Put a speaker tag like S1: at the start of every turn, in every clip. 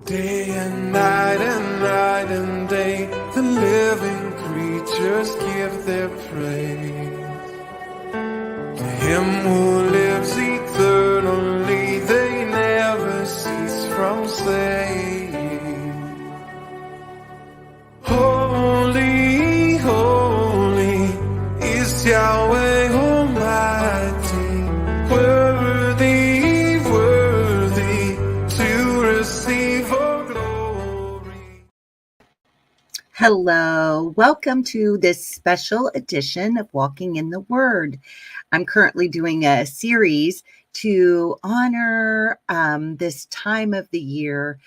S1: Day and night and day, the living creatures give their praise. To him who lives eternally, they never cease from saying, Holy, holy is Yahweh Almighty, worthy, worthy to receive all glory.
S2: Hello, welcome to this special edition of Walking in the Word. I'm currently doing a series to honor this time of the year,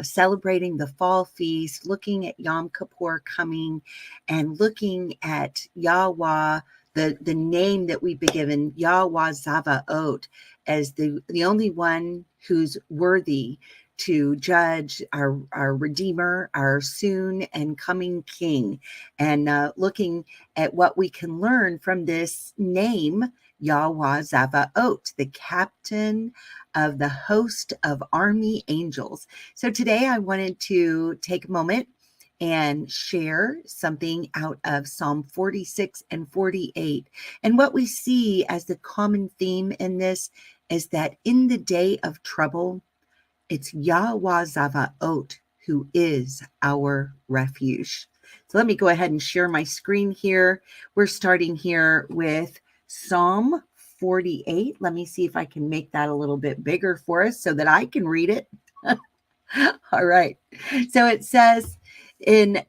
S2: celebrating the fall feast, looking at Yom Kippur coming, and looking at Yahuah, the name that we've been given, Yahuah Tseva'oth, as the only one who's worthy to judge our Redeemer, our soon and coming King, and looking at what we can learn from this name, Yahuah Tseva'oth, the captain of the host of army angels. So today I wanted to take a moment and share something out of Psalm 46 and 48. And what we see as the common theme in this is that in the day of trouble, it's Yahuah Tseva'oth who is our refuge. So let me go ahead and share my screen here. We're starting here with Psalm 48. Let me see if I can make that a little bit bigger for us so that I can read it. All right. So it says in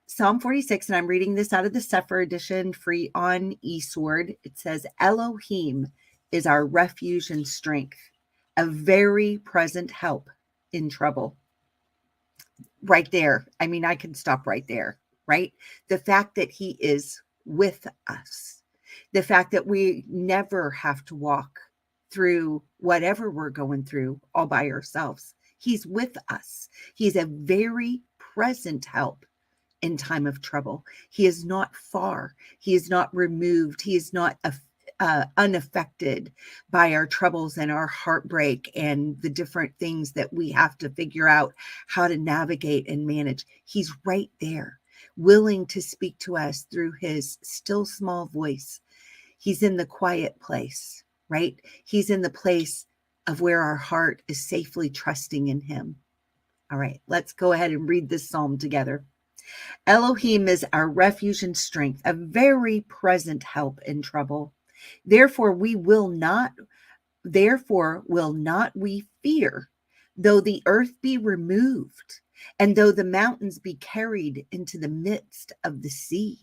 S2: Psalm 46, and I'm reading this out of the Sefer edition, free on eSword. It says, Elohim is our refuge and strength, a very present help in trouble. Right there. I mean, I can stop right there, right? The fact that he is with us, the fact that we never have to walk through whatever we're going through all by ourselves. He's with us. He's a very present help in time of trouble. He is not far. He is not removed. He is not unaffected by our troubles and our heartbreak and the different things that we have to figure out how to navigate and manage. He's right there, willing to speak to us through his still small voice. He's in the quiet place, right? He's in the place of where our heart is safely trusting in him. All right, let's go ahead and read this psalm together. Elohim is our refuge and strength, a very present help in trouble. Therefore will not we fear, though the earth be removed, and though the mountains be carried into the midst of the sea.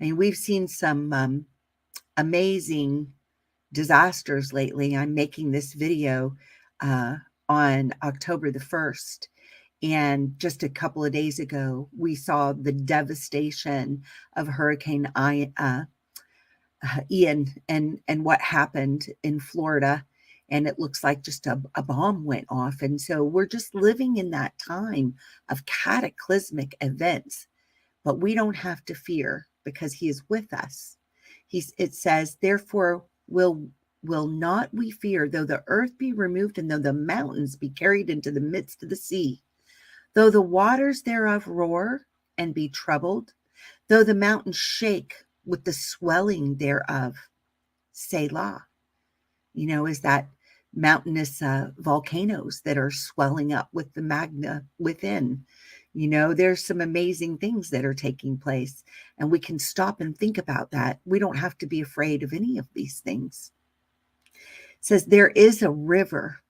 S2: I mean, we've seen some amazing disasters lately. I'm making this video on October the 1st. And just a couple of days ago, we saw the devastation of Hurricane Ian and what happened in Florida. And it looks like just a bomb went off. And so we're just living in that time of cataclysmic events. But we don't have to fear because he is with us. It says, therefore will not we fear, though the earth be removed and though the mountains be carried into the midst of the sea. Though the waters thereof roar and be troubled, though the mountains shake with the swelling thereof, Selah. You know, is that mountainous volcanoes that are swelling up with the magma within. You know, there's some amazing things that are taking place, and we can stop and think about that. We don't have to be afraid of any of these things. It says, there is a river,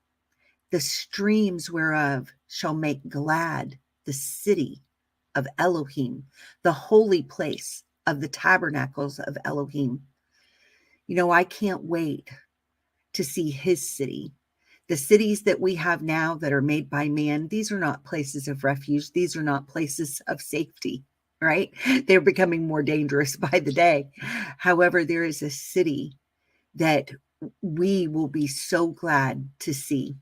S2: the streams whereof shall make glad the city of Elohim, the holy place of the tabernacles of Elohim. You know, I can't wait to see his city. The cities that we have now that are made by man, these are not places of refuge. These are not places of safety, right? They're becoming more dangerous by the day. However, there is a city that we will be so glad to see.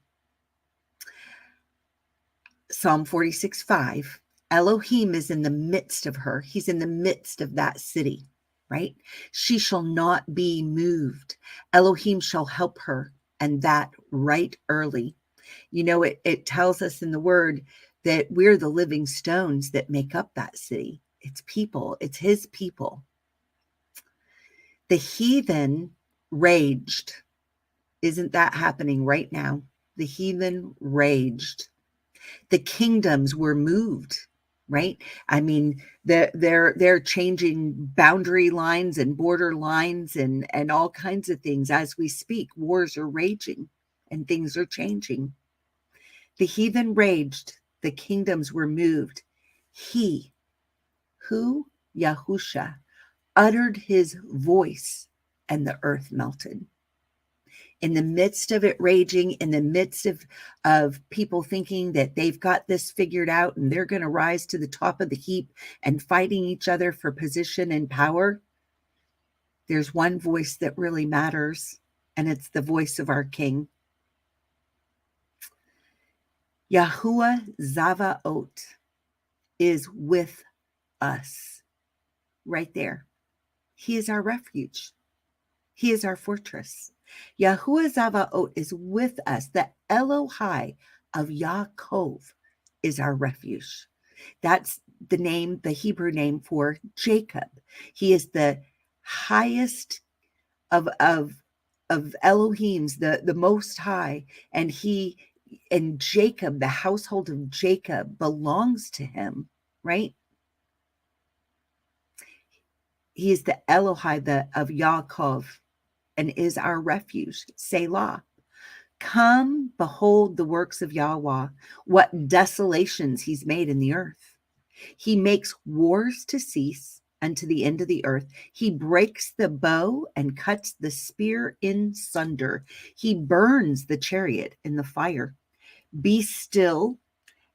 S2: Psalm 46:5, Elohim is in the midst of her. He's in the midst of that city, right? She shall not be moved. Elohim shall help her, and that right early. You know, it tells us in the word that we're the living stones that make up that city. It's people, it's his people. The heathen raged. Isn't that happening right now? The heathen raged. The kingdoms were moved, right? I mean, they're changing boundary lines and border lines and all kinds of things as we speak. Wars are raging and things are changing. The heathen raged, the kingdoms were moved. He, who? Yahusha, uttered his voice and the earth melted. In the midst of it raging, in the midst of people thinking that they've got this figured out and they're going to rise to the top of the heap and fighting each other for position and power, there's one voice that really matters, and it's the voice of our King. Yahuah Tseva'oth is with us right there. He is our refuge. He is our fortress. Yahuah Tseva'oth is with us. The Elohai of Yaakov is our refuge. That's the name, the Hebrew name for Jacob. He is the highest of Elohims, the most high, and Jacob, the household of Jacob, belongs to him, right? He is the Elohai of Yaakov and is our refuge. Selah. Come, behold the works of Yahuah, what desolations he's made in the earth. He makes wars to cease unto the end of the earth. He breaks the bow and cuts the spear in sunder. He burns the chariot in the fire. Be still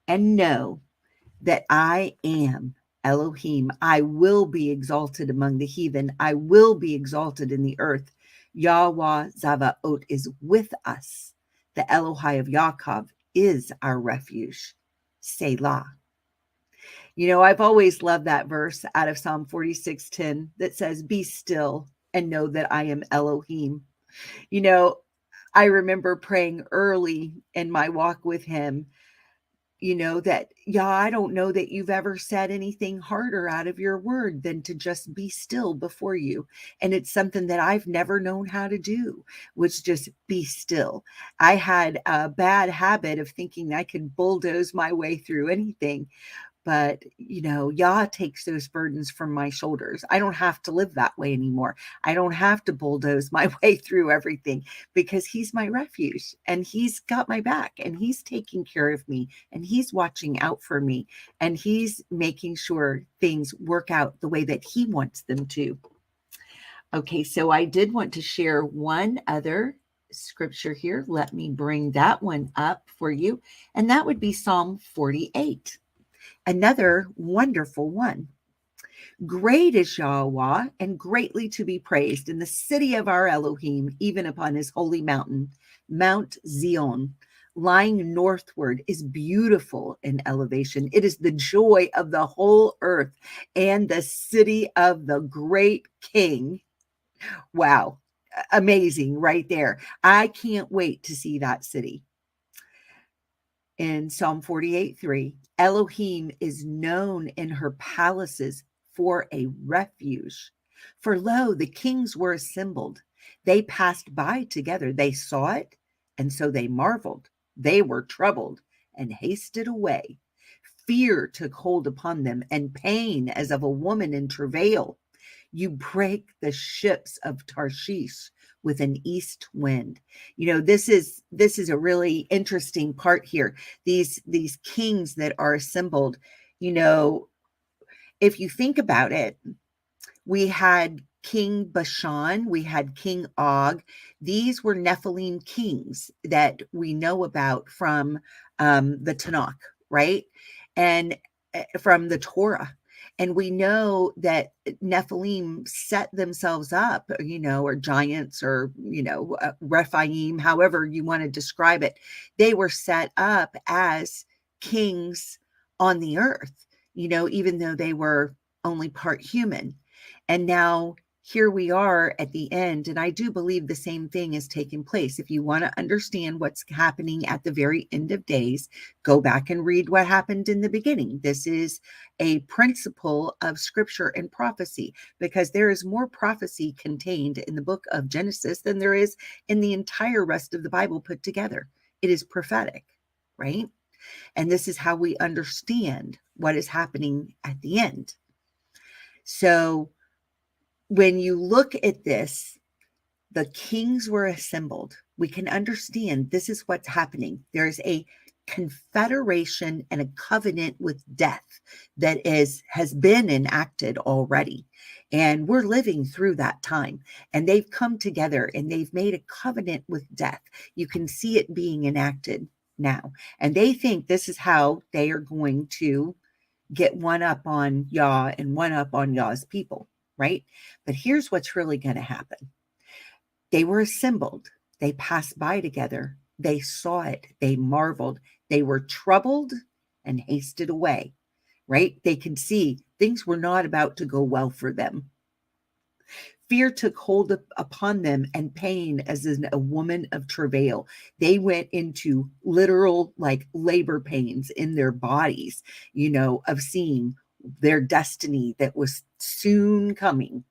S2: and know that I am Elohim. I will be exalted among the heathen. I will be exalted in the earth. Yahuah Tseva'oth is with us. The Elohai of Yaakov is our refuge. Selah. You know, I've always loved that verse out of Psalm 46:10 that says, be still and know that I am Elohim. You know, I remember praying early in my walk with him, you know, that, I don't know that you've ever said anything harder out of your word than to just be still before you. And it's something that I've never known how to do, was just be still. I had a bad habit of thinking I could bulldoze my way through anything. But, you know, Yah takes those burdens from my shoulders. I don't have to live that way anymore. I don't have to bulldoze my way through everything, because he's my refuge and he's got my back and he's taking care of me and he's watching out for me and he's making sure things work out the way that he wants them to. Okay, so I did want to share one other scripture here. Let me bring that one up for you. And that would be Psalm 48. Another wonderful one. Great is Yahuah and greatly to be praised in the city of our Elohim, even upon his holy mountain, Mount Zion, lying northward, is beautiful in elevation. It is the joy of the whole earth and the city of the great King. Wow, amazing right there. I can't wait to see that city. In Psalm 48:3, Elohim is known in her palaces for a refuge. For lo, the kings were assembled. They passed by together. They saw it, and so they marveled. They were troubled and hasted away. Fear took hold upon them, and pain as of a woman in travail. You break the ships of Tarshish with an east wind. You know, this is a really interesting part here. These kings that are assembled, you know, if you think about it, we had King Bashan, we had King Og. These were Nephilim kings that we know about from the Tanakh, right? And from the Torah. And we know that Nephilim set themselves up, you know, or giants, or, you know, Rephaim, however you want to describe it. They were set up as kings on the earth, you know, even though they were only part human. And now here we are at the end, and I do believe the same thing is taking place. If you want to understand what's happening at the very end of days, go back and read what happened in the beginning. This is a principle of scripture and prophecy, because there is more prophecy contained in the book of Genesis than there is in the entire rest of the Bible put together. It is prophetic, right? And this is how we understand what is happening at the end. So when you look at this, the kings were assembled. We can understand this is what's happening. There's a confederation and a covenant with death that has been enacted already. And we're living through that time. And they've come together and they've made a covenant with death. You can see it being enacted now. And they think this is how they are going to get one up on Yah and one up on Yah's people, right? But here's what's really going to happen. They were assembled. They passed by together. They saw it. They marveled. They were troubled and hasted away, right? They could see things were not about to go well for them. Fear took hold upon them, and pain as in a woman of travail. They went into literal like labor pains in their bodies, of seeing their destiny that was soon coming.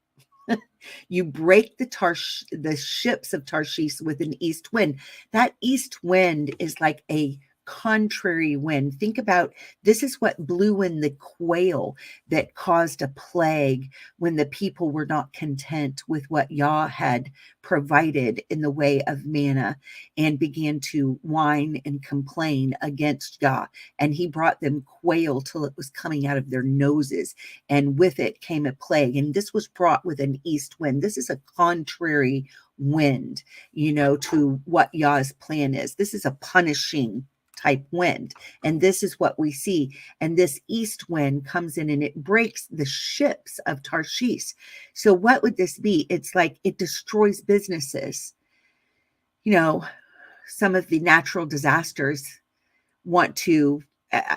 S2: You break the ships of Tarshish with an east wind. That east wind is like a contrary wind. Think about, this is what blew in the quail that caused a plague when the people were not content with what Yah had provided in the way of manna and began to whine and complain against Yah. And he brought them quail till it was coming out of their noses, and with it came a plague. And this was brought with an east wind. This is a contrary wind, to what Yah's plan is. This is a punishing type wind. And this is what we see. And this east wind comes in and it breaks the ships of Tarshish. So what would this be? It's like it destroys businesses. Some of the natural disasters want to,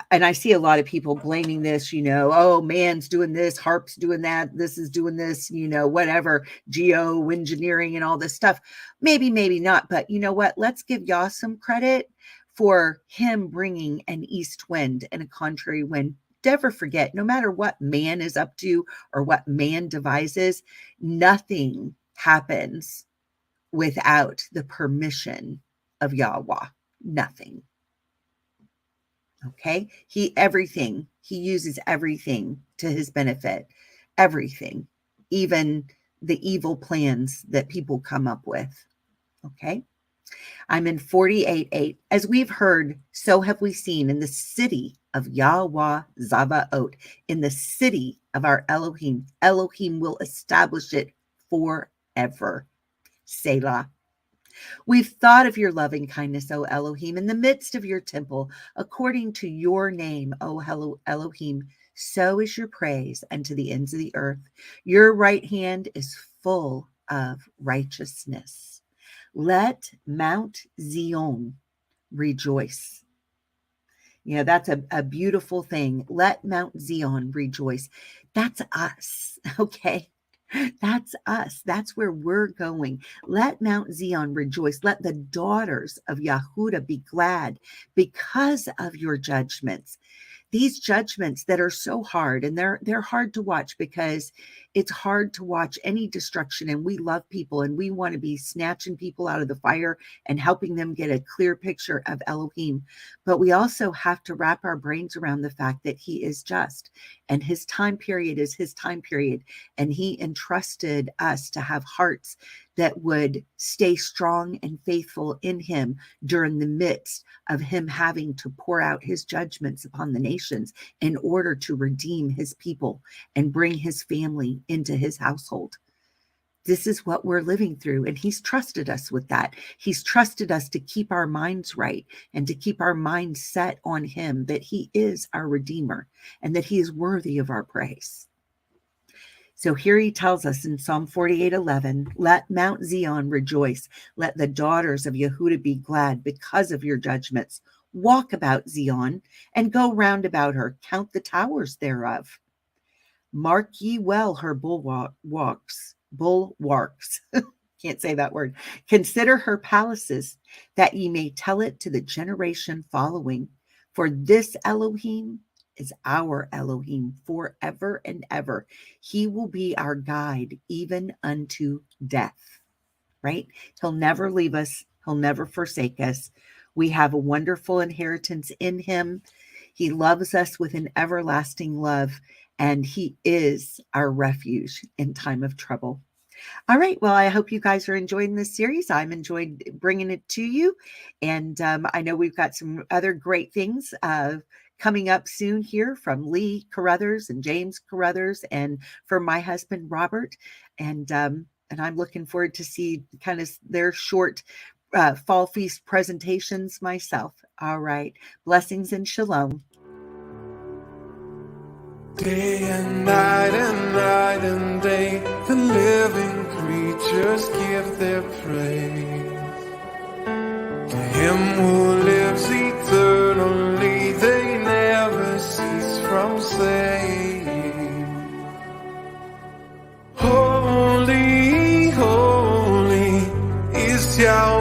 S2: and I see a lot of people blaming this, oh, man's doing this, HAARP's doing that, this is doing this, whatever, geoengineering and all this stuff. Maybe not. But you know what? Let's give Yah some credit for him bringing an east wind and a contrary wind. Never forget, no matter what man is up to or what man devises, nothing happens without the permission of Yahuah. Nothing. Okay? He uses everything to his benefit. Everything. Even the evil plans that people come up with. Okay? I'm in 48:8. As we've heard, so have we seen in the city of Yahuah Tseva'oth, in the city of our Elohim. Elohim will establish it forever. Selah. We've thought of your loving kindness, O Elohim, in the midst of your temple, according to your name, O Elohim. So is your praise unto the ends of the earth. Your right hand is full of righteousness. Let Mount Zion rejoice. That's a beautiful thing. Let Mount Zion rejoice. That's us, okay? That's us. That's where we're going. Let Mount Zion rejoice. Let the daughters of Yahudah be glad because of your judgments. These judgments that are so hard, and they're hard to watch, because it's hard to watch any destruction, and we love people and we want to be snatching people out of the fire and helping them get a clear picture of Elohim. But we also have to wrap our brains around the fact that he is just, and his time period is his time period, and he entrusted us to have hearts that would stay strong and faithful in him during the midst of him having to pour out his judgments upon the nations in order to redeem his people and bring his family into his household. This is what we're living through, and he's trusted us with that. He's trusted us to keep our minds right and to keep our minds set on him, that he is our Redeemer and that he is worthy of our praise. So here he tells us in Psalm 48:11, let Mount Zion rejoice. Let the daughters of Yahudah be glad because of your judgments. Walk about Zion and go round about her. Count the towers thereof. Mark ye well her bulwarks. bulwarks. Can't say that word. Consider her palaces, that ye may tell it to the generation following. For this Elohim is our Elohim forever and ever. He will be our guide even unto death, right? He'll never leave us. He'll never forsake us. We have a wonderful inheritance in him. He loves us with an everlasting love, and he is our refuge in time of trouble. All right. Well, I hope you guys are enjoying this series. I'm enjoying bringing it to you. And I know we've got some other great things coming up soon here from Lee Carruthers and James Carruthers and from my husband, Robert. And I'm looking forward to see kind of their short fall feast presentations myself. All right. Blessings and shalom.
S1: Day and night and day, the living creatures give their praise. To him who lives eternally, they never cease from saying, Holy, holy is Yahweh.